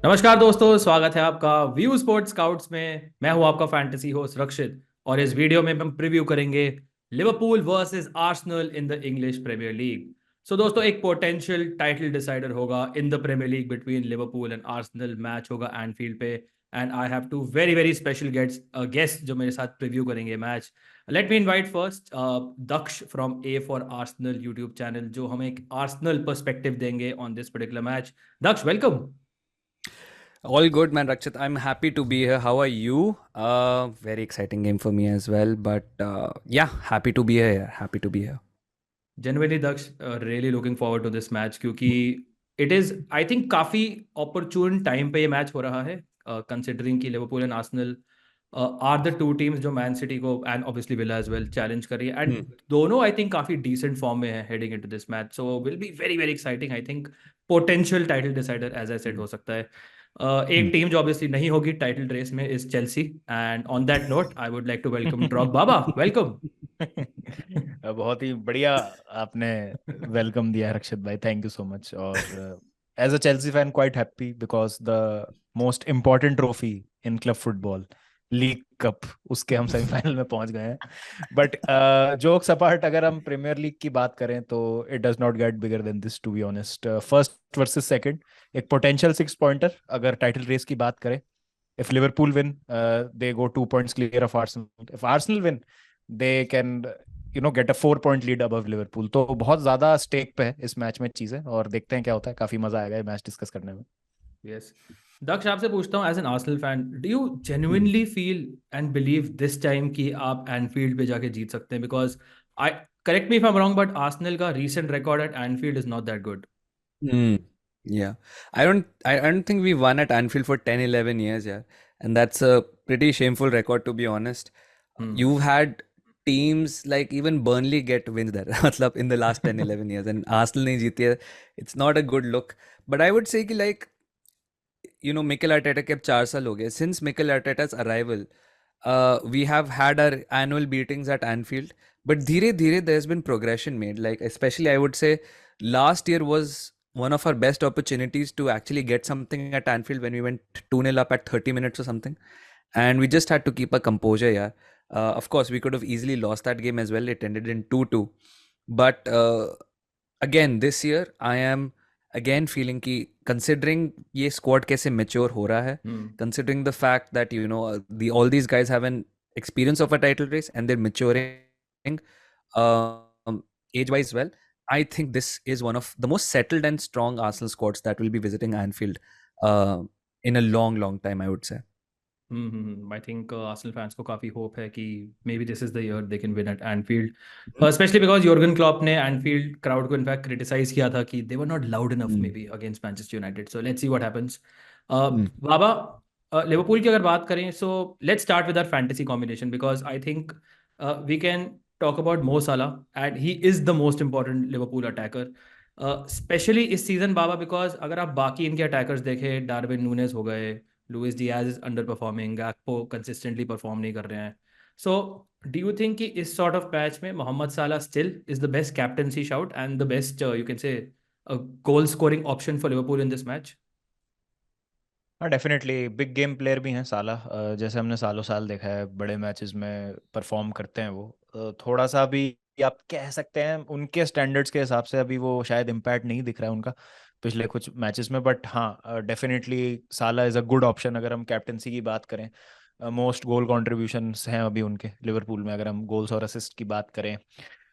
नमस्कार दोस्तों, स्वागत है आपका व्यू स्पोर्ट्स स्काउट्स में। मैं हूं आपका फैंटेसी होस्ट रक्षित, और इस वीडियो में हम प्रीव्यू करेंगे Liverpool versus Arsenal in the English Premier League. So दोस्तों, एक पोटेंशियल टाइटल डिसाइडर होगा in the premiere League between Liverpool and Arsenal. Match होगा एनफील्ड पे, and I have two very very special guest जो मेरे साथ preview करेंगे match. Let me invite first Daksh from A for Arsenal YouTube channel, जो हमें एक आर्सेनल पर्सपेक्टिव देंगे on this particular match. Daksh, welcome. All good, man, Rakshit. I'm happy to be here. How are you? Very exciting game for me as well. But yeah, happy to be here. Happy to be here. Generally Daksh, really looking forward to this match, क्योंकि it is I think काफी opportune time पे ये match हो रहा है, considering कि Liverpool and Arsenal are the two teams जो Man City को and obviously Villa as well challenge कर रही है, एंड Hmm. दोनों आई थिंक काफी डिसेंट फॉर्म में है heading into this match. So will be very very exciting. I think potential title decider as I said हो सकता है। एक Hmm. टीम जो ऑब्वियसली नहीं होगी टाइटल रेस में is Chelsea, and on that note I would like to welcome Drog Baba. Welcome. बहुत ही बढ़िया आपने वेलकम दिया है रक्षित भाई, थैंक यू सो मच। और as a Chelsea fan quite happy because the most important trophy in club football, league cup, उसके हम सेमीफाइनल में पहुंच गए हैं। बट जोक्स अपार्ट, अगर हम प्रीमियर लीग की बात करें तो it does not get bigger than this, to be honest. First versus second, एक पोटेंशियल 6 पॉइंटर अगर टाइटल रेस की बात करें। If Liverpool win, they go 2 points clear of Arsenal. If Arsenal win, they can get a 4 point lead above Liverpool. तो बहुत ज्यादा stake पे है इस मैच में चीजें, और देखते हैं क्या होता है। काफी मजा आएगा ये मैच डिस्कस करने में। यस। दक्ष, आपसे पूछता हूँ as an Arsenal fan, do you Hmm. Genuinely feel and believe this time कि आप एनफील्ड पे जाके जीत सकते हैं? Because I, correct me if I am wrong, but Arsenal का recent record at Anfield is not that good. Hmm. Yeah. I don't think we won at Anfield for 10, 11 years, yeah. And that's a pretty shameful record, to be honest. Hmm. You've had teams like even Burnley get wins there, matlab, in the last 10, 11 years, and Arsenal nahi jeeti hai. It's not a good look. But I would say कि like Mikel Arteta के अब 4 साल हो गए since Mikel Arteta's arrival. We have had our annual beatings at Anfield, but धीरे धीरे there's been progression made. Like especially I would say last year was one of our best opportunities to actually get something at Anfield when we went 2-0 up at 30 minutes or something, and we just had to keep our composure. Yeah, of course we could have easily lost that game as well. It ended in 2-2, but again this year I am again feeling कि considering ये squad कैसे mature हो रहा है, हम्म। considering the fact that all these guys have an experience of a title race and they're maturing age wise well. I think this is one of the most settled and strong Arsenal squads that will be visiting Anfield uh, in a long long time, I would say. I think Arsenal fans को काफ़ी hope है कि may be this is the year they can win at Anfield, specially because Jurgen Klopp ने Anfield crowd को in fact criticise किया था कि they were not loud enough may Mm. Be against Manchester United. So let's see what happens. Mm. Baba, Liverpool की अगर बात करें, so let's start with our fantasy combination, because I think we can talk about मो साला, and he is the most important Liverpool attacker, specially इस season Baba. Because अगर आप बाकी इनके अटैकर्स देखें, डार्विन नूनेज हो गए, Luis Diaz is under performing, Gakpo consistently perform नहीं कर रहे हैं। सो डू यू थिंक कि इस सॉर्ट ऑफ मैच में मोहम्मद साला still is the best captaincy shout and the best you can say goal scoring option for Liverpool in this match? हाँ, definitely big game player भी हैं साला। जैसे हमने सालों साल देखा है, बड़े मैचेस में परफॉर्म करते हैं वो। थोड़ा सा भी आप कह सकते हैं उनके स्टैंडर्ड्स के हिसाब से अभी वो शायद इम्पैक्ट नहीं दिख रहा है उनका पिछले कुछ मैचेस में। बट हाँ, डेफिनेटली साला इज़ अ गुड ऑप्शन अगर हम कैप्टनसी की बात करें। मोस्ट गोल कॉन्ट्रीब्यूशंस हैं अभी उनके लिवरपूल में, अगर हम गोल्स और असिस्ट की बात करें।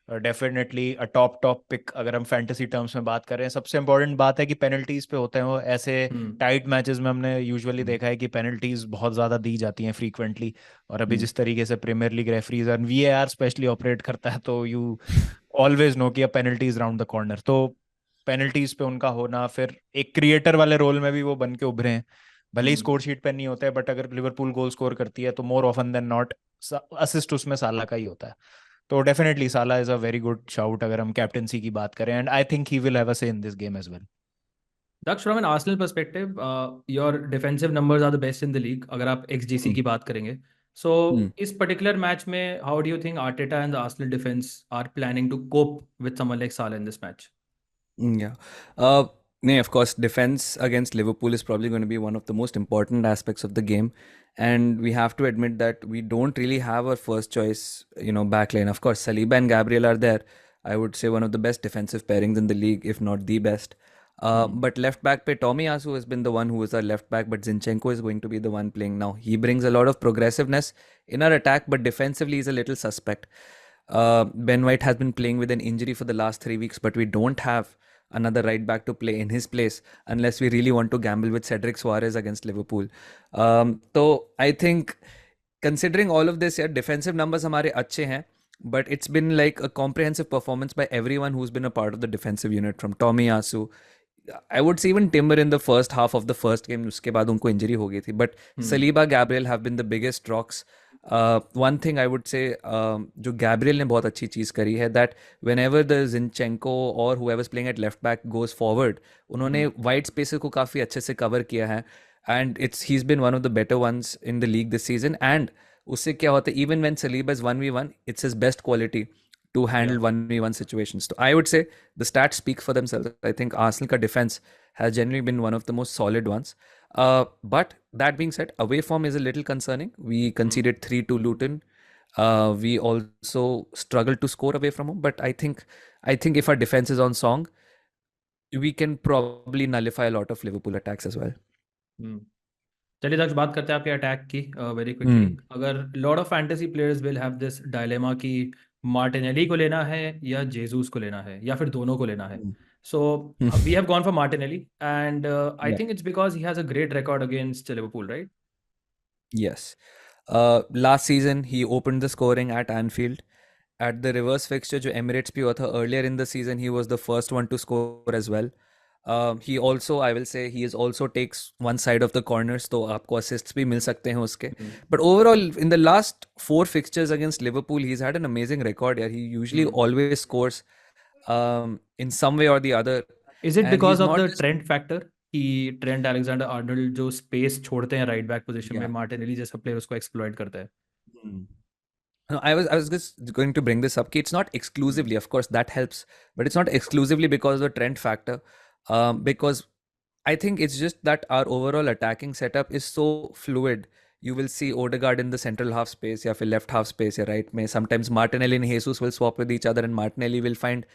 डेफिनेटली अ टॉप पिक अगर हम फैंटेसी टर्म्स में बात करें। सबसे इंपॉर्टेंट बात है कि पेनल्टीज पे होते हैं वो ऐसे हम्म। टाइट मैचेस में। हमने यूजुअली हम्म। देखा है कि पेनल्टीज बहुत ज़्यादा दी जाती हैं फ्रीक्वेंटली। और अभी हम्म। जिस तरीके से प्रीमियर लीग रेफरीज और वीएआर स्पेशली ऑपरेट करता है, तो यू ऑलवेज नो कि अब पेनल्टीज राउंड द कॉर्नर। तो पेनल्टीज पे उनका होना, फिर एक क्रिएटर वाले रोल में भी वो बन के उभरे हैं। भले ही हम्म। स्कोर शीट पे नहीं होते, बट अगर लिवरपूल गोल स्कोर करती है तो more often than not assist उसमें साला का ही होता है। तो definitely Salah is a very good shout अगर हम कैप्टेंसी की बात करें, and I think he will have a say in this game as well. Daksh, from an Arsenal perspective, your defensive numbers are the best in the league अगर आप XGC Mm. की बात करेंगे। So Mm. इस particular match में how do you think Arteta and the Arsenal defense are planning to cope with someone like Salah in this match? Yeah. No, of course, defense against Liverpool is probably going to be one of the most important aspects of the game. And we have to admit that we don't really have our first choice, backline. Of course, Saliba and Gabriel are there. I would say one of the best defensive pairings in the league, if not the best. But left back pe Tomiyasu has been the one who is our left back, but Zinchenko is going to be the one playing now. He brings a lot of progressiveness in our attack, but defensively he's a little suspect. Ben White has been playing with an injury for the last 3 weeks, but we don't have another right back to play in his place unless we really want to gamble with Cedric Suarez against Liverpool. So I think considering all of this, yeah, defensive numbers हमारे अच्छे हैं, but it's been like a comprehensive performance by everyone who's been a part of the defensive unit, from Tomiyasu. I would say even Timber in the first half of the first game, उसके बाद उनको injury हो गई थी. But Saliba, Gabriel have been the biggest rocks. One thing I would say, जो Gabriel ने बहुत अच्छी चीज़ करी है, that whenever the Zinchenko or whoever's playing at left back goes forward, उन्होंने wide spaces को काफ़ी अच्छे से cover किया है, and he's been one of the better ones in the league this season. And उससे क्या होता है, even when Saliba is 1v1, it's his best quality to handle 1v1 situations. So I would say the stats speak for themselves. I think Arsenal ka defense has generally been one of the most solid ones. But that being said, away form is a little concerning. We conceded 3 to Luton. We also struggled to score away from home. But I think if our defense is on song, we can probably nullify a lot of Liverpool attacks as well. चलिए दक्ष, बात करते हैं आपके attack की very quickly. अगर lot of fantasy players will have this dilemma कि Martinelli को लेना है या जेसूस को लेना है या फिर दोनों को लेना है. So we have gone for Martinelli, and I think it's because he has a great record against Liverpool, right? Yes. Last season he opened the scoring at Anfield. At the reverse fixture जो Emirates पे हुआ था earlier in the season, he was the first one to score as well. He also, I will say, he is also takes one side of the corners, तो आपको assists भी मिल सकते हैं उसके. But overall, in the last 4 fixtures against Liverpool, he's had an amazing record. Yeah, he usually always scores in some way or the other. Is it And because he's of not the just- Trent factor कि Trent Alexander Arnold जो space छोड़ते हैं right back position में, Yeah. Martinelli जैसा player उसको exploit करता है? No, I was just going to bring this up. It's not exclusively, of course, that helps, but it's not exclusively because of the Trent factor. Because I think it's just that our overall attacking setup is so fluid. You will see Odegaard in the central half space, या फिर left half space, या right में. Sometimes Martinelli and Jesus will swap with each other, and Martinelli will find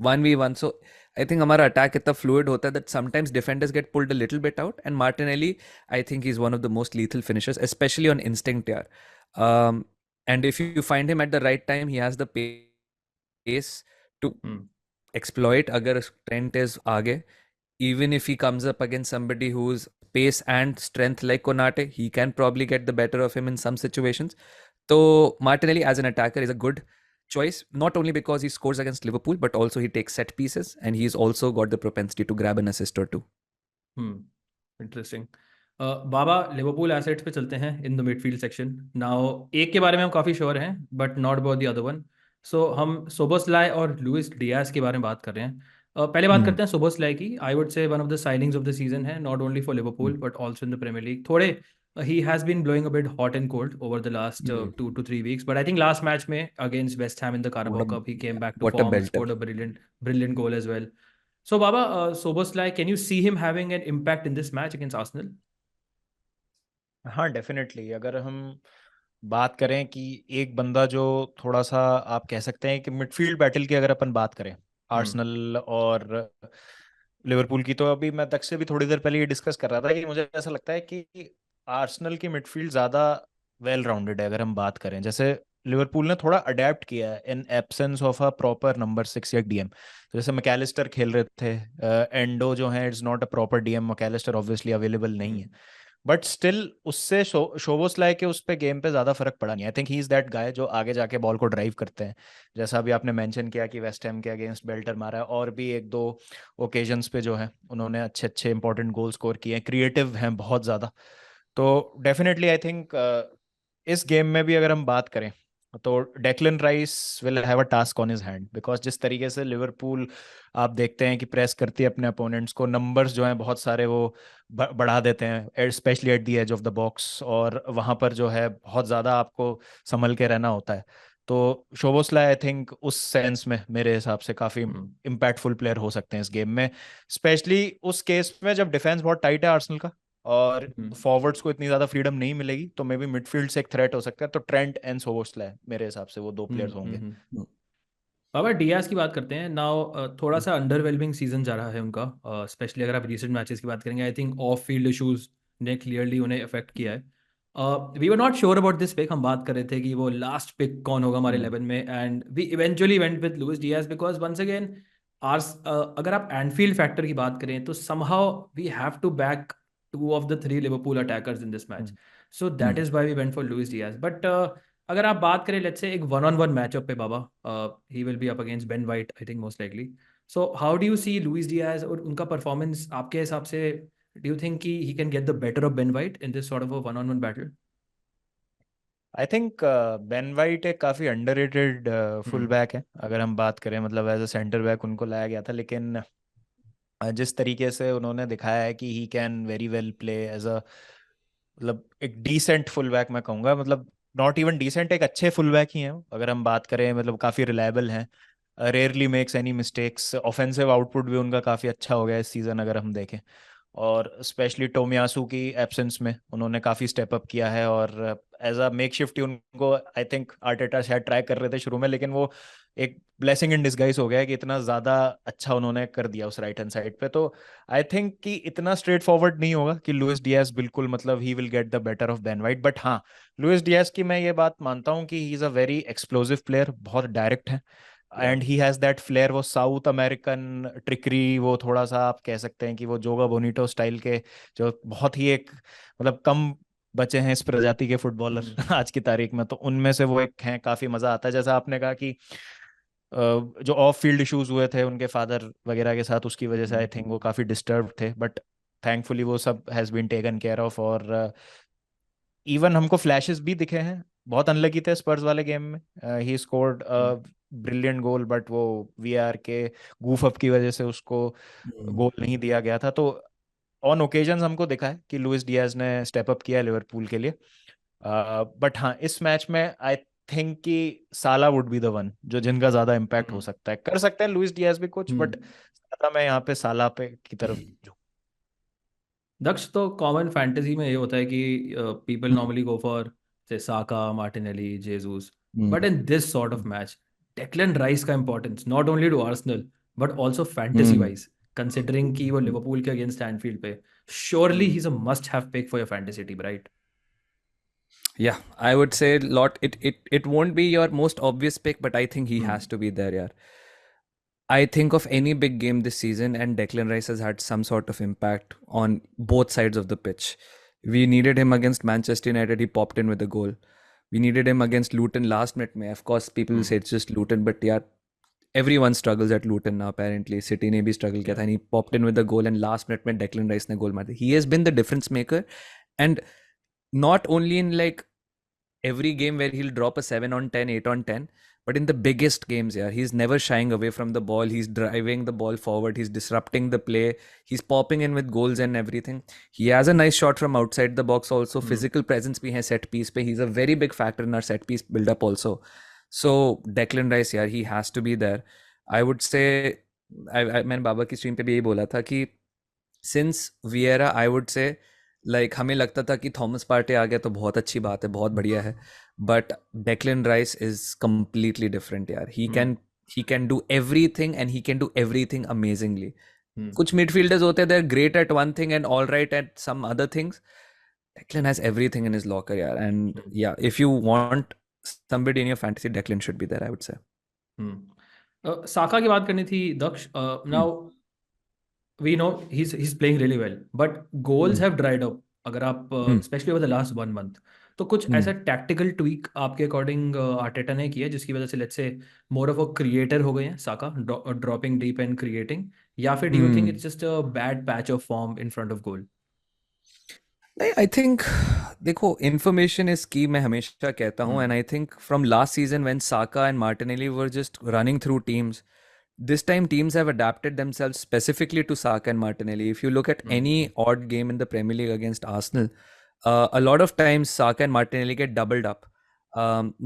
1v1. So I think हमारा attack इतना fluid होता है that sometimes defenders get pulled a little bit out. And Martinelli, I think he's one of the most lethal finishers, especially on instinct, yeah. And if you find him at the right time, he has the pace to exploit. अगर Trent is आगे, even if he comes up against somebody who's pace and strength like Konate, he can probably get the better of him in some situations. So Martinelli as an attacker is a good choice, not only because he scores against Liverpool, but also he takes set pieces, and he's also got the propensity to grab an assist or two. Interesting. Baba, Liverpool assets पे चलते हैं in the midfield section. Now एक के बारे में हम काफ़ी sure हैं, but not about the other one. So हम सोबोस्लाई और लुइस डियाज के बारे में बात कर रहे हैं. पहले बात करते हैं सोबोस्लाई की. I would say one of the signings of the season है, not only for Liverpool but also in the premiere League. थोड़े he has been blowing a bit hot and cold over the last 2 to 3 weeks, but I think last match में against West Ham in the Carabao Cup he came back to What a form, belter. scored a brilliant goal as well. So Baba, Soboslai, can you see him having an impact in this match against Arsenal? हाँ, definitely. अगर हम बात करें कि एक बंदा जो थोड़ा सा आप कह सकते हैं कि मिडफील्ड बैटल की अगर अपन बात करें आर्सेनल और लिवरपूल की, तो अभी मैं तक से भी थोड़ी देर पहले ये डिस्कस कर रहा था कि मुझे ऐसा लगता है कि आर्सेनल की मिडफील्ड ज़्यादा वेल राउंडेड है. अगर हम बात करें, जैसे लिवरपूल ने थोड़ा अडेप्ट किया है in absence of a proper number 6 या डीएम. तो जैसे मैकेलिस्टर खेल रहे थे, एंडो जो है it's not a proper DM, Mac Allister obviously available नहीं है, बट स्टिल उससे शोबोस्लाई के उस पे गेम पे ज्यादा फर्क पड़ा नहीं. आई think he is that guy जो आगे जाके बॉल को ड्राइव करते हैं. जैसा अभी आपने मेंशन किया कि वेस्ट हैम के अगेंस्ट बेल्टर मारा है, और भी 1-2 ओकेजन्स पे जो है उन्होंने अच्छे अच्छे इंपॉर्टेंट गोल स्कोर किए हैं, क्रिएटिव हैं बहुत ज्यादा. तो डेफिनेटली आई थिंक इस गेम में भी अगर हम बात करें तो Declan rice will have a task on his hand, because जिस तरीके से लिवरपूल आप देखते हैं कि प्रेस करती है अपने अपोनेंट्स को, नंबर्स जो हैं बहुत सारे वो बढ़ा देते हैं, specially at the edge of the box, और वहाँ पर जो है बहुत ज़्यादा आपको संभल के रहना होता है. तो शोबोसलाई आई थिंक उस सेंस में मेरे हिसाब से काफी हम्म, इम्पैक्टफुल प्लेयर हो सकते हैं इस गेम में, स्पेशली उस केस में जब डिफेंस बहुत टाइट है आर्सेनल का और हम्म, फॉरवर्ड्स को इतनी ज्यादा फ्रीडम नहीं मिलेगी, तो मे बी मिडफील्ड से एक थ्रेट हो सकता है। तो ट्रेंट एंड सोबोसलाई मेरे हिसाब से वो दो प्लेयर्स होंगे। हम्म। बाबा डियाज की बात करते हैं नाउ। थोड़ा सा अंडरवेलमिंग सीजन जा रहा है उनका, स्पेशली अगर आप रिसेंट मैचेस की बात करेंगे। I think off field issues ने क्लियरली उन्हें अफेक्ट किया है। We were not sure about this pick. हम बात कर रहे थे कि वो लास्ट पिक कौन होगा हमारे हम्म 11 में, and we eventually went with Luis Diaz because once again आर्स अगर आप एनफील्ड फैक्टर की बात करें तो somehow we have to back two of the three Liverpool attackers in this match. Hmm so that is why we went for Luis Diaz. But अगर आप बात करें लेट्स से एक वन ऑन वन मैचअप पे Baba, he will be up against Ben White I think most likely. So how do you see Luis Diaz और उनका performance आपके हिसाब से? डू यू थिंक कि he can get the better of Ben white in this sort of a one on one battle? I think Ben white एक काफी underrated full हम्म, back है अगर हम बात करें, मतलब एज अ सेंटर बैक उनको लाया गया था, लेकिन जिस तरीके से उन्होंने दिखाया है कि he can very well play as a, मतलब एक डिसेंट फुल बैक मैं कहूंगा, मतलब नॉट इवन डिसेंट, एक अच्छे फुल बैक ही हैं वो। अगर हम बात करें मतलब काफी रिलायबल हैं, rarely makes any mistakes, offensive output भी उनका काफी अच्छा हो गया इस सीजन अगर हम देखें। और स्पेशली टोमियासू की एब्सेंस में उन्होंने काफी स्टेप अप किया है, और एज अ मेक शिफ्ट उनको आई थिंक आर्टेटा शायद ट्राई कर रहे थे शुरू में, लेकिन वो एक ब्लेसिंग इन डिस्गाइज हो गया है कि इतना ज्यादा अच्छा उन्होंने कर दिया उस राइट हैंड साइड पे। तो आई थिंक कि इतना स्ट्रेट फॉरवर्ड नहीं होगा कि लुइस डियाज बिल्कुल मतलब he will get the better of Ben White, but हाँ, लुइस डियाज की मैं ये बात मानता हूँ कि he is a very explosive player, बहुत डायरेक्ट है, या and he has that flair, वो साउथ अमेरिकन ट्रिकरी, वो थोड़ा सा आप कह सकते हैं कि वो जोगा बोनीटो स्टाइल के, जो बहुत ही एक मतलब कम बचे हैं इस प्रजाति के फुटबॉलर आज की तारीख में, तो उनमें से वो एक हैं। काफी मजा आता है, जैसा आपने कहा कि जो ऑफ फील्ड इश्यूज हुए थे उनके फादर वगैरह के साथ, उसकी वजह से आई थिंक वो काफी डिस्टर्ब थे, बट थैंकफुली वो सब has been taken care of. और इवन हमको फ्लैशेस भी दिखे हैं, बहुत अनलकी थे स्पर्स वाले गेम में, he scored brilliant goal, but वो वीआर के गूफ अप की वजह से उसको गोल नहीं दिया गया था। तो ऑन ओकेजन्स हमको दिखा है कि लुइस डियाज ने स्टेप अप किया लिवरपूल के लिए, बट हाँ इस मैच में आई थिंक कि साला वुड बी द वन जो जिनका ज्यादा इम्पैक्ट हो सकता है, कर सकते हैं लुइस डियाज भी कुछ, बट ज्यादा मैं यहाँ पे साला पे की तरफ जो। दक्ष, तो कॉमन फैंटेसी में ये होता है कि people normally go for say Saka, Martinelli, Jesus. But in this sort of match Declan Rice का importance not only to Arsenal but also fantasy wise, considering कि वो लिवरपूल के अगेंस्ट एनफील्ड पे, surely he is a must have pick for your fantasy team, right? Yeah, I would say lot it won't be your most obvious pick, but I think he has to be there, yeah. I think of any big game this season, and Declan Rice has had some sort of impact on both sides of the pitch. We needed him against Manchester United. He popped in with a goal. We needed him against Luton last minute. Mein. Of course, people will say it's just Luton, but yeah, everyone struggles at Luton now. Apparently, City ne bhi struggle kiya tha, and he popped in with a goal. And last minute, mein Declan Rice ne goal मार दिया. He has been the difference maker, and not only in like every game where he'll drop a 7 on 10, 8 on 10, but in the biggest games, yeah, he's never shying away from the ball. He's driving the ball forward. He's disrupting the play. He's popping in with goals and everything. He has a nice shot from outside the box also. Physical presence bhi hai set piece pe. He's a very big factor in our set piece build up also. So Declan Rice, yeah, he has to be there. I would say, मैंने बाबा की stream पे भी यही बोला था कि since Vieira, I would से like हमें लगता था कि थॉमस पार्टे आ गया तो बहुत अच्छी बात है, बहुत बढ़िया है, but Declan Rice is completely different यार. He can do everything and he can do everything amazingly. कुछ मिडफील्डर्स होते हैं, they are great at one thing and all right at some other things. Declan has everything in his locker, yeah. And yeah, if you want somebody in your fantasy, Declan should be there, I would say. Saka की बात करनी थी Daksh. Now we know he's playing really well, but goals have dried up. अगर आप Hmm. Specially over the last 1 month, तो कुछ Hmm. ऐसा tactical tweak आपके अकॉर्डिंग आर्टेटा ने किया जिसकी वजह से let's say more of a creator हो गए हैं साका, ड्रॉपिंग डीप एंड क्रिएटिंग, या फिर do you think Hmm. It's just a bad patch of form in front of goal? नहीं, आई थिंक देखो, इन्फॉर्मेशन इज की, मैं हमेशा कहता हूँ. And I think from last season when Saka and Martinelli were just running through teams, this time teams have adapted themselves specifically to Saka and Martinelli. If you look at any odd game in the Premier League against Arsenal, a lot of times Saka and Martinelli get doubled up.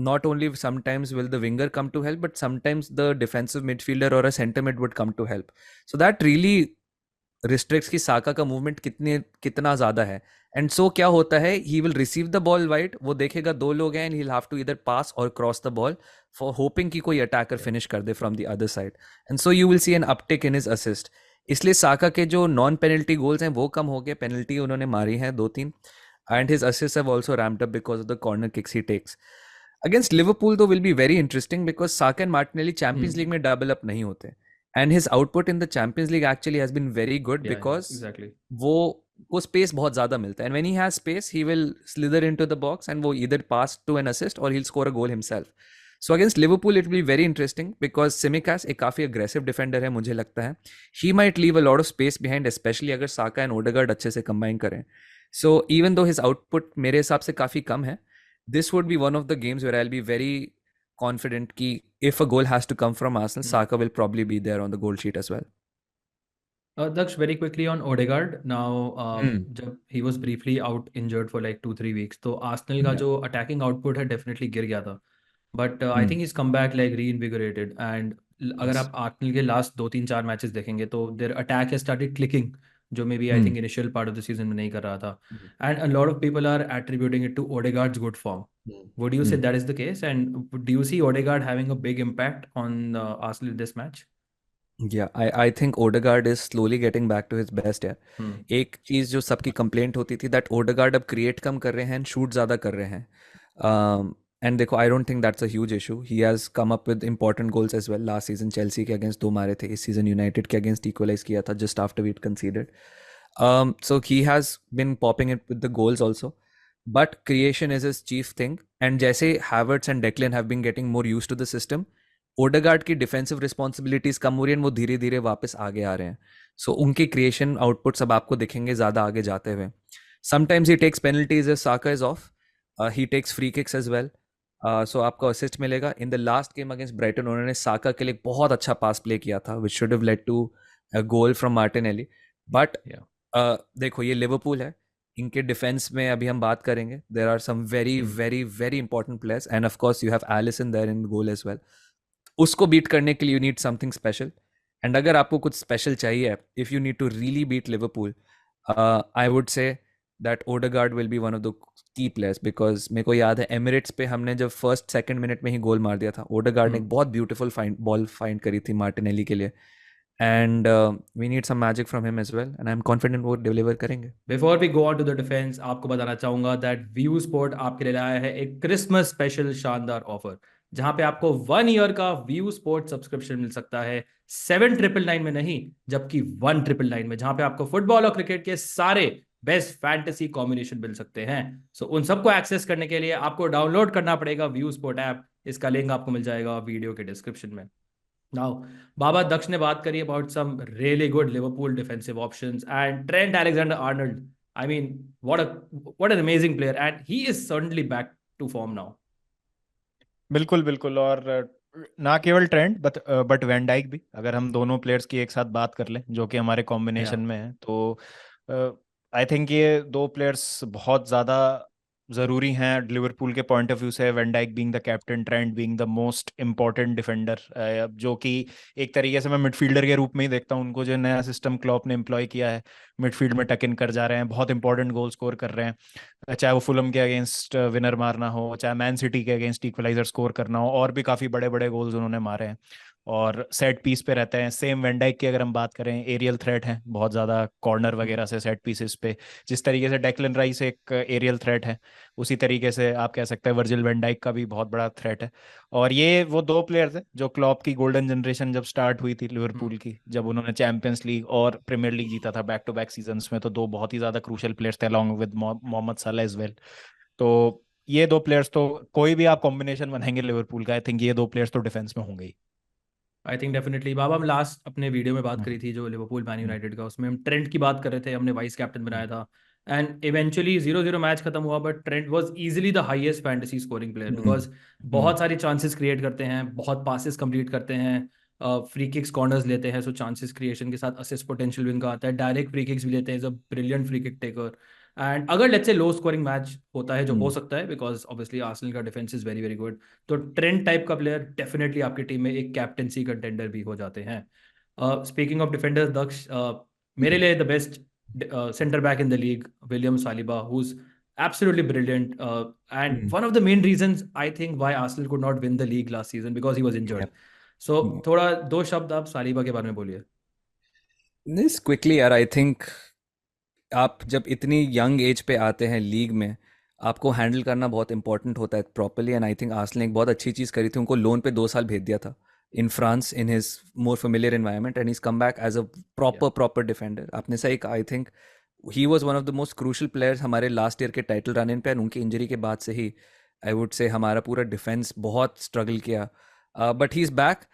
Not only sometimes will the winger come to help, but sometimes the defensive midfielder or a center mid would come to help. So that really restricts कि साका का movement कितना ज़्यादा है. And so क्या होता है, he will receive the ball wide, वो देखेगा दो लोग हैं, and he will have to इधर पास और cross the ball for hoping कि कोई अटैकर फिनिश कर दे from the other side. And so you will see an uptick in his assist. इसलिए साका के जो नॉन पेनल्टी गोल्स हैं वो कम हो गए, पेनल्टी उन्होंने मारी हैं 2-3, and his assist have also ramped up because of the corner kicks he takes. Against Liverpool though will be very interesting because Saka and Martinelli champions league में double up नहीं होते, and his output in the champions league actually has been very good because exactly. वो space बहुत ज्यादा मिलता है, and when he has space he will slither into the box and वो either pass to an assist और he will score a goal himself. So against Liverpool it will be very interesting because Tsimikas एक काफी aggressive defender है, मुझे लगता है he might leave a lot of space behind, especially अगर Saka and Odegaard अच्छे से कंबाइन करें. So even though his output मेरे हिसाब से काफी कम है, this would be one of the games where I'll be very confident कि if a goal has to come from Arsenal, Saka will probably be there on the goal sheet as well. Daksh, very quickly on Odegaard. Now, जब he was briefly out injured for like 2-3 weeks, तो Arsenal का Yeah. जो attacking output है definitely गिर गया था. But I think he's come back like reinvigorated. And अगर Yes. आप Arsenal के last 2-3-4 मैचेस देखेंगे तो their attack has started clicking, जो maybe I think initial part of the season में नहीं कर रहा था. And a lot of people are attributing it to Odegaard's good form. Would you say that is the case? And do you see Odegaard having a big impact on Arsenal in this match? Yeah, I think Odegaard is slowly getting back to his best यार. एक चीज जो सबकी complaint होती थी that Odegaard अब create कम कर रहे हैं एंड शूट ज़्यादा कर रहे हैं. एंड देखो, I don't think that's a huge issue. He has come up with important goals as well. Last season Chelsea के अगेंस्ट 2 मारे थे, इस सीजन यूनाइटेड के अगेंस्ट इक्वलाइज किया था just after we'd conceded. So he has been popping it with the goals also, but creation is his chief thing. And जैसे Havertz and Declan have been getting more used to the system, Odegaard की defensive responsibilities कम हो रही हैं, वो धीरे धीरे वापस आगे आ रहे हैं. So उनके creation outputs अब आपको दिखेंगे ज़्यादा आगे जाते हुए. Sometimes he takes penalties if Saka is off. He takes free kicks as well. So आपको assist मिलेगा. In the last game against Brighton उन्होंने साका के लिए बहुत अच्छा पास प्ले किया था, which should have led to a goal from Martinelli. But देखो, ये लिवरपूल है, इनके डिफेंस में अभी हम बात करेंगे. There are some very very very important players, and of course you have Alisson there in goal as well. उसको बीट करने के लिए you need something special, and अगर आपको कुछ स्पेशल चाहिए, if you need to really beat Liverpool, I would say that Odegaard will be one of the key players. Because मेरे को याद है एमिरेट्स पे हमने जब फर्स्ट सेकंड मिनट में ही गोल मार दिया था, ओडेगार्ड ने एक बहुत ब्यूटीफुल बॉल फाइंड करी थी मार्टिनेली के लिए, and we need some magic from him as well, and I'm confident वो deliver करेंगे. Before we go on to the defense, आपको बताना चाहूंगा that View Sport आपके लिए लाया है एक क्रिसमस स्पेशल शानदार ऑफर, जहां पे आपको 1 ईयर का View Sport सब्सक्रिप्शन मिल सकता है 7,999 में नहीं, जबकि 1,999 में, जहां पे आपको फुटबॉल और क्रिकेट के सारे बेस्ट फैंटेसी कॉम्बिनेशन मिल सकते हैं. सो उन सबको एक्सेस करने के लिए आपको डाउनलोड करना पड़ेगा View Sport ऐप. इसका लिंक आपको मिल जाएगा वीडियो के डिस्क्रिप्शन में. Now, Baba, Daksh ने बात करी about some really good Liverpool defensive options and Trent Alexander-Arnold. I mean, what an amazing player, and he is certainly back to form now. बिल्कुल बिल्कुल. और ना केवल ट्रेंट बट वैन डाइक भी, अगर हम दोनों प्लेयर्स की एक साथ बात कर लें जो कि हमारे कॉम्बिनेशन में है, तो आई थिंक ये दो प्लेयर्स बहुत ज़्यादा ज़रूरी हैं लिवरपूल के पॉइंट ऑफ व्यू से. Van Dijk being the captain, Trent being the most important defender, जो कि एक तरीके से मैं मिडफील्डर के रूप में ही देखता हूँ उनको. जो नया सिस्टम क्लॉप ने एम्प्लॉय किया है, मिडफील्ड में टक इन कर जा रहे हैं, बहुत इंपॉर्टेंट गोल स्कोर कर रहे हैं, चाहे वो फुलम के अगेंस्ट विनर मारना हो, चाहे मैन सिटी के अगेंस्ट इक्वलाइजर स्कोर करना हो, और भी काफ़ी बड़े बड़े गोल्स उन्होंने मारे हैं और सेट पीस पे रहते हैं. सेम वैन डाइक की अगर हम बात करें, एरियल थ्रेट है बहुत ज़्यादा कॉर्नर वगैरह से, सेट पीसेस पे. जिस तरीके से डेक्लन राइस एक एरियल थ्रेट है, उसी तरीके से आप कह सकते हैं वर्जिल वैन डाइक का भी बहुत बड़ा थ्रेट है. और ये वो दो प्लेयर्स हैं जो क्लॉप की गोल्डन जनरेशन जब स्टार्ट हुई थी लिवरपूल की, जब उन्होंने चैंपियंस लीग और प्रीमियर लीग जीता था बैक टू बैक सीजन्स में, तो दो बहुत ही ज़्यादा क्रूशल प्लेयर्स थे अलॉन्ग विद मोहम्मद सलाह एज वेल. तो ये दो प्लेयर्स, तो कोई भी आप कॉम्बिनेशन बनाएंगे लिवरपूल का, आई थिंक ये दो प्लेयर्स तो डिफेंस में होंगे ही. I think definitely. बाबा, हम लास्ट अपने वीडियो में बात करी थी जो लिवरपूल मैन यूनाइटेड का, उसमें हम ट्रेंट की बात कर रहे थे, हमने वाइस कैप्टन बनाया था, एंड इवेंचुअली 0-0 मैच खत्म हुआ, but Trent was easily the highest fantasy scoring player, because बहुत सारी चांसेस क्रिएट करते हैं, बहुत पासेस कंप्लीट करते हैं, फ्री किक्स कॉर्नर्स लेते हैं, सो चांसेस क्रिएशन के साथ असिस्ट पोटेंशियल भी उनका आता है, डायरेक्ट फ्री किक्स भी लेते हैं, is a brilliant free kick taker. And अगर let's say low scoring match होता है, जो हो हम्म सकता है बिकॉज ऑब्वियसली आर्सेनल का defence is very very good, तो ट्रेंट टाइप का प्लेयर डेफिनेटली आपकी टीम में एक कैप्टेंसी कंटेंडर भी हो जाते हैं. स्पीकिंग ऑफ डिफेंडर्स दक्ष, मेरे लिए the best center back in the league, William Saliba, who's absolutely brilliant. And hmm one of the main reasons I think why Arsenal could not win the league last season because he was injured. Yep. So हम्म. थोड़ा दो शब्द आप Saliba के बारे में बोलिए. This quickly यार, I think आप जब इतनी यंग एज पे आते हैं लीग में, आपको हैंडल करना बहुत इंपॉर्टेंट होता है properly. And I think Arsenal ने एक बहुत अच्छी चीज़ करी थी, उनको लोन पे 2 साल भेज दिया था in France in his more familiar environment, and is come back as a Yeah. Proper defender. आपने सही कहा, I think he was one of the most crucial players हमारे लास्ट ईयर के टाइटल रन इन पे. एंड उनकी injury के बाद से ही आई वुड से हमारा पूरा डिफेंस बहुत स्ट्रगल किया, but he is back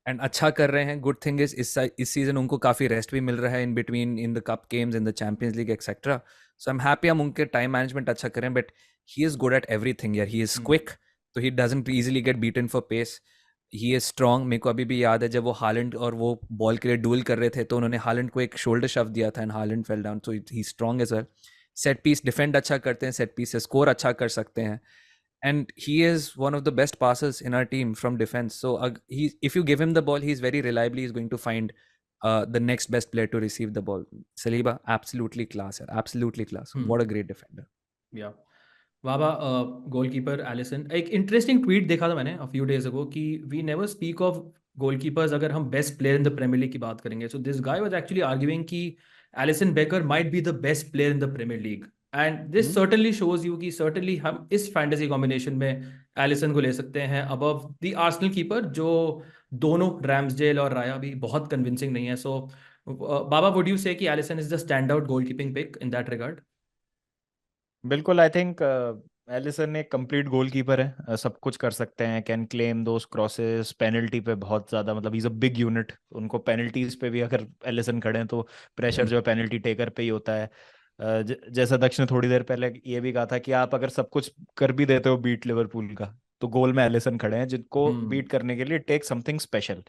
and अच्छा कर रहे हैं. गुड थिंग इज इस सीजन उनको काफ़ी रेस्ट भी मिल रहा है in between, in the cup games, in the champions League etcetera. So I am happy हम उनके टाइम मैनेजमेंट अच्छा करें. But he is good at everything यार. ही इज़ क्विक, तो he doesn't easily get beaten for pace. He is strong. मेरे को अभी भी याद है जब वो हालैंड और वो बॉल के लिए डुएल कर रहे थे, तो उन्होंने हालैंड को एक शोल्डर शव दिया था and Haaland fell down. So he strong as well. Set piece defend अच्छा करते हैं, सेट पीस से स्कोर अच्छा कर सकते हैं. And he is one of the best passers in our team from defense. So if you give him the ball, he's very reliably is going to find the next best player to receive the ball. Saliba, absolutely class, absolutely class. What a great defender. या वाबा, goalkeeper Alisson, एक interesting tweet देखा था मैंने a few days ago कि we never speak of goalkeepers अगर हम best player in the premiere league की बात करेंगे. So this guy was actually arguing कि Alisson Becker might be the best player in the premiere league. And this Hmm? Certainly shows you कि certainly हम इस fantasy combination में Allison को ले सकते हैं अबव द आर्सेनल कीपर, जो दोनों रैम्सडेल और राया भी बहुत कन्विंसिंग नहीं है. सो बाबा, वुड यू से कि Alisson is the stand out goal keeping pick in that regard? बिल्कुल. आई थिंक एलिसन एक कंप्लीट गोलकीपर है. सब कुछ कर सकते हैं, can claim those crosses, penalty पे बहुत ज्यादा, मतलब इज अ बिग यूनिट. उनको पेनल्टीज पे भी अगर एलिसन खड़े हैं तो प्रेशर जो है पेनल्टी टेकर पे ही होता है. जैसा दक्ष ने थोड़ी देर पहले ये भी कहा था कि आप अगर सब कुछ कर भी देते हो बीट लिवरपूल का, तो गोल में एलिसन खड़े हैं, जिनको बीट करने के लिए टेक समथिंग स्पेशल.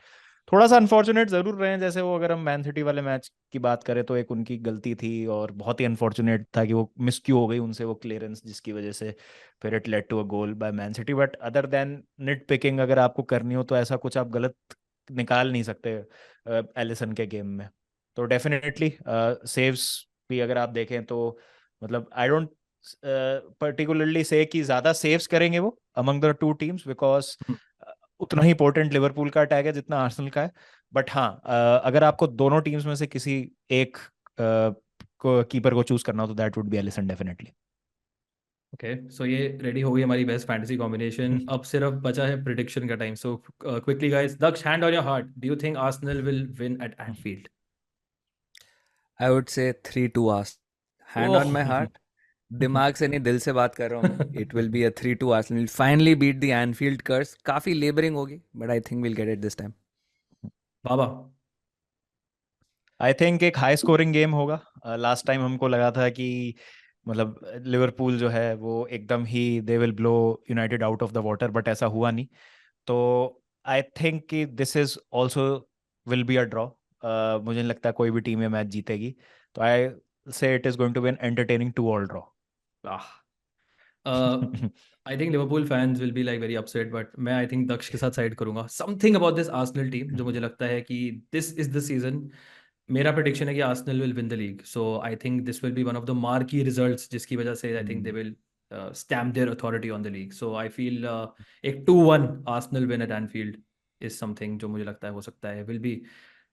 थोड़ा सा अनफॉर्चुनेट जरूर रहे हैं, जैसे वो अगर हम मैन सिटी वाले मैच की बात करें तो एक उनकी गलती थी, और बहुत ही अनफॉर्चुनेट था कि वो मिस क्यों हो गई उनसे वो क्लियरेंस, जिसकी वजह से फिर it led to a goal by Man City. But other than nit picking अगर आपको करनी हो तो ऐसा कुछ आप गलत निकाल नहीं सकते एलिसन के गेम में. तो डेफिनेटली सेव्स भी अगर आप देखें तो, मतलब आई डोंट पर्टिकुलरली से कि ज्यादा सेव्स करेंगे वो among the two teams, because उतना ही इंपॉर्टेंट लिवरपूल का अटैक है जितना आर्सेनल का है. बट हाँ, अगर आपको दोनों टीम्स में से किसी एक को कीपर को चूज करना हो तो that would be Alisson definitely. Okay, so ये रेडी हो गई हमारी बेस्ट फैंटेसी कॉम्बिनेशन. अब सिर्फ बचा है प्रिडिक्शन का time. So quickly guys, Daksh, hand on your heart, do you think Arsenal will win at Anfield? I would say 3-2 Arsenal. Hand on oh. my heart. दिमाग से नहीं, दिल से बात कर रहा हूँ मैं. It will be a 3-2 Arsenal. Finally beat the Anfield curse. काफी laboring होगी, but I think we'll get it this time. Baba. I think एक हाई स्कोरिंग गेम होगा. लास्ट टाइम हमको लगा था कि मतलब लिवरपूल जो है वो एकदम ही they will blow United out of the water, but ऐसा हुआ नहीं. तो आई थिंक कि this is also will be a draw. मुझे नहीं लगता कोई भी टीम ये मैच जीतेगी. तो I say it is going to be an entertaining 2-2 draw. I think Liverpool fans will be like very upset, but मैं आई थिंक दक्ष के साथ साइड करूंगा. Something about this Arsenal team जो मुझे लगता है कि दिस इज द सीजन. मेरा प्रेडिक्शन है कि Arsenal will win the league. So I think this will be one of the marquee results जिसकी वजह से I think they will stamp there authority on the league. So I feel एक 2-1 Arsenal win at Anfield is something जो मुझे लगता है हो सकता है. Will be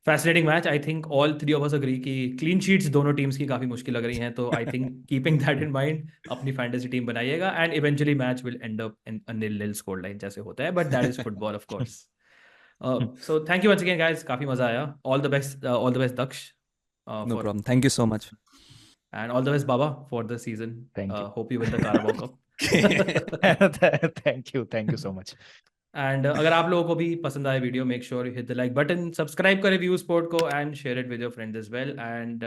fascinating match. I think all three of us agree कि क्लीन शीट्स दोनों टीम्स की काफी मुश्किल लग रही हैं. तो I think keeping that in mind अपनी फैंटेसी टीम बनाइएगा, and eventually match will and up in a nil nil score line जैसे होता है, but that is football of course. So thank you once again guys, काफी मजा आया. All the best Daksh, No for problem. Thank you so much. and all the best Baba for the season. Thank you. Hope you win the Carabao Cup. Thank you so much. And अगर आप लोगों को भी पसंद आए video, make sure you hit the like button, subscribe करें View Sport को, and share it with your friends as well. And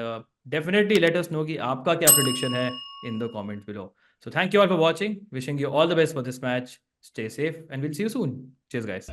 definitely let us know कि आपका क्या प्रेडिक्शन है in the comments below. So thank you all for watching, wishing you all the best for this match. Stay safe and we'll see you soon. Cheers guys.